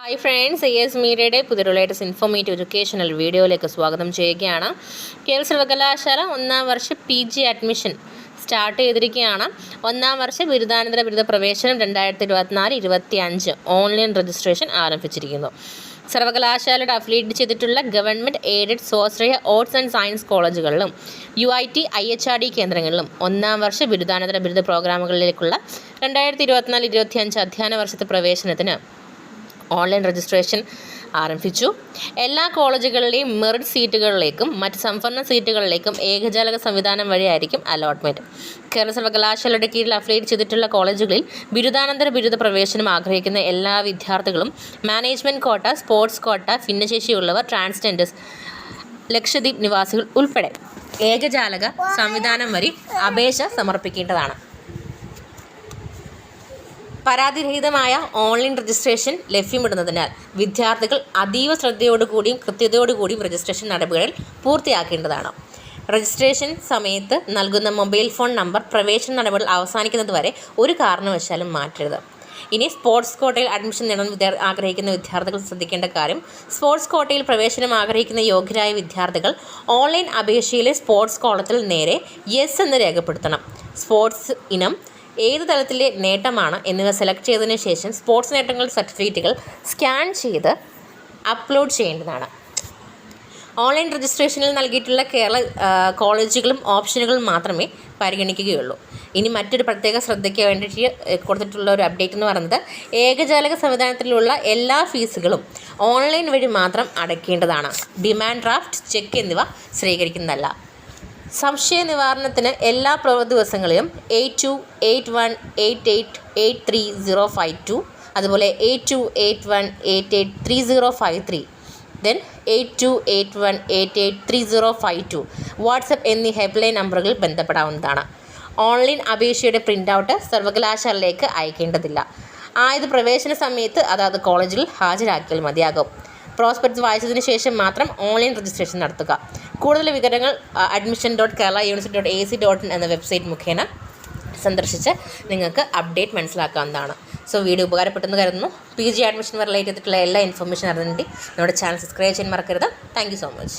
Hi friends, S മീഡിയയുടെ പുതിയ latest informative educational വീഡിയോയിലേക്ക് സ്വാഗതം ചെയ്യുകയാണ്. കേരള സർവകലാശാല ഒന്നാം വർഷ PG അഡ്മിഷൻ സ്റ്റാർട്ട് ചെയ്തിരിക്കുകയാണ്. ഒന്നാം വർഷ ബിരുദാനന്തര ബിരുദ പ്രവേശനം 2024-25 ഓൺലൈൻ രജിസ്ട്രേഷൻ ആരംഭിച്ചിരിക്കുന്നു. സർവകലാശാലയുടെ അഫിലിയേറ്റ് ചെയ്തിട്ടുള്ള ഗവൺമെൻറ് എയ്ഡഡ് സ്വാശ്രയ ആർട്സ് ആൻഡ് സയൻസ് കോളേജുകളിലും UIT IHRD കേന്ദ്രങ്ങളിലും ഒന്നാം വർഷ ബിരുദാനന്തര ബിരുദ പ്രോഗ്രാമുകളിലേക്കുള്ള 2024-25 അധ്യയന വർഷത്തെ പ്രവേശനത്തിന് ഓൺലൈൻ രജിസ്ട്രേഷൻ ആരംഭിച്ചു. എല്ലാ കോളേജുകളിലെയും മെറിറ്റ് സീറ്റുകളിലേക്കും മറ്റ് സംവരണ സീറ്റുകളിലേക്കും ഏകജാലക സംവിധാനം വഴിയായിരിക്കും അലോട്ട്മെൻറ്റ്. കേരള സർവകലാശാലയുടെ കീഴിൽ അഫിലിയേറ്റ് ചെയ്തിട്ടുള്ള കോളേജുകളിൽ ബിരുദാനന്തര ബിരുദ പ്രവേശനം ആഗ്രഹിക്കുന്ന എല്ലാ വിദ്യാർത്ഥികളും മാനേജ്മെൻറ്റ് കോട്ട, സ്പോർട്സ് കോട്ട, ഭിന്നശേഷിയുള്ളവർ, ട്രാൻസ്ജെൻഡേഴ്സ്, ലക്ഷദ്വീപ് നിവാസികൾ ഉൾപ്പെടെ ഏകജാലക സംവിധാനം വഴി അപേക്ഷ സമർപ്പിക്കേണ്ടതാണ്. പരാതിരഹിതമായ ഓൺലൈൻ രജിസ്ട്രേഷൻ ലഭ്യമിടുന്നതിനാൽ വിദ്യാർത്ഥികൾ അതീവ ശ്രദ്ധയോടുകൂടിയും കൃത്യതയോടുകൂടിയും രജിസ്ട്രേഷൻ നടപടികൾ പൂർത്തിയാക്കേണ്ടതാണ്. രജിസ്ട്രേഷൻ സമയത്ത് നൽകുന്ന മൊബൈൽ ഫോൺ നമ്പർ പ്രവേശന നടപടികൾ അവസാനിക്കുന്നതുവരെ ഒരു കാരണവശാലും മാറ്റരുത്. ഇനി സ്പോർട്സ് കോട്ടയിൽ അഡ്മിഷൻ നേടാൻ ആഗ്രഹിക്കുന്ന വിദ്യാർത്ഥികൾ ശ്രദ്ധിക്കേണ്ട കാര്യം, സ്പോർട്സ് കോട്ടയിൽ പ്രവേശനം ആഗ്രഹിക്കുന്ന യോഗ്യരായ വിദ്യാർത്ഥികൾ ഓൺലൈൻ അപേക്ഷയിലെ സ്പോർട്സ് കോളത്തിൽ നേരെ യെസ് എന്ന് രേഖപ്പെടുത്തണം. സ്പോർട്സ് ഇനം, ഏത് തലത്തിലെ നേട്ടമാണ് എന്നിവ സെലക്ട് ചെയ്തതിന് ശേഷം സ്പോർട്സ് നേട്ടങ്ങൾ സർട്ടിഫിക്കറ്റുകൾ സ്കാൻ ചെയ്ത് അപ്ലോഡ് ചെയ്യേണ്ടതാണ്. ഓൺലൈൻ രജിസ്ട്രേഷനിൽ നൽകിയിട്ടുള്ള കേരള കോളേജുകളും ഓപ്ഷനുകളും മാത്രമേ പരിഗണിക്കുകയുള്ളൂ. ഇനി മറ്റൊരു പ്രത്യേക ശ്രദ്ധയ്ക്ക് വേണ്ടിയിട്ട് കൊടുത്തിട്ടുള്ള ഒരു അപ്ഡേറ്റ് എന്ന് പറയുന്നത്, ഏകജാലക സംവിധാനത്തിലുള്ള എല്ലാ ഫീസുകളും ഓൺലൈൻ വഴി മാത്രം അടയ്ക്കേണ്ടതാണ്. ഡിമാൻഡ് ഡ്രാഫ്റ്റ്, ചെക്ക് എന്നിവ സ്വീകരിക്കുന്നതല്ല. സംശയ നിവാരണത്തിന് എല്ലാ പ്രവൃത്തി ദിവസങ്ങളിലും 8281888305 അതുപോലെ 8281883053 ദെൻ 8281883052 വാട്സപ്പ് എന്നീ ഹെൽപ്പ് ലൈൻ നമ്പറുകളിൽ ബന്ധപ്പെടാവുന്നതാണ്. ഓൺലൈൻ അപേക്ഷയുടെ പ്രിൻ്റ് ഔട്ട് സർവകലാശാലയിലേക്ക് അയക്കേണ്ടതില്ല. ആയത് പ്രവേശന സമയത്ത് അതാത് കോളേജിൽ ഹാജരാക്കിയാൽ മതിയാകും. പ്രോസ്പെക്ടസ് വായിച്ചതിന് ശേഷം മാത്രം ഓൺലൈൻ രജിസ്ട്രേഷൻ നടത്തുക. കൂടുതൽ വിവരങ്ങൾ admission.keralauniversity.ac.in എന്ന വെബ്സൈറ്റ് മുഖേന സന്ദർശിച്ച് നിങ്ങൾക്ക് അപ്ഡേറ്റ് മനസ്സിലാക്കാവുന്നതാണ്. സോ വീഡിയോ ഉപകാരപ്പെട്ടെന്ന് കരുതുന്നു. PG അഡ്മിഷൻ റിലേറ്റ് ചെയ്തിട്ടുള്ള എല്ലാ ഇൻഫർമേഷൻ അറിഞ്ഞിട്ട് നമ്മുടെ ചാനൽ സബ്സ്ക്രൈബ് ചെയ്യാൻ മറക്കരുത്. Thank you so much.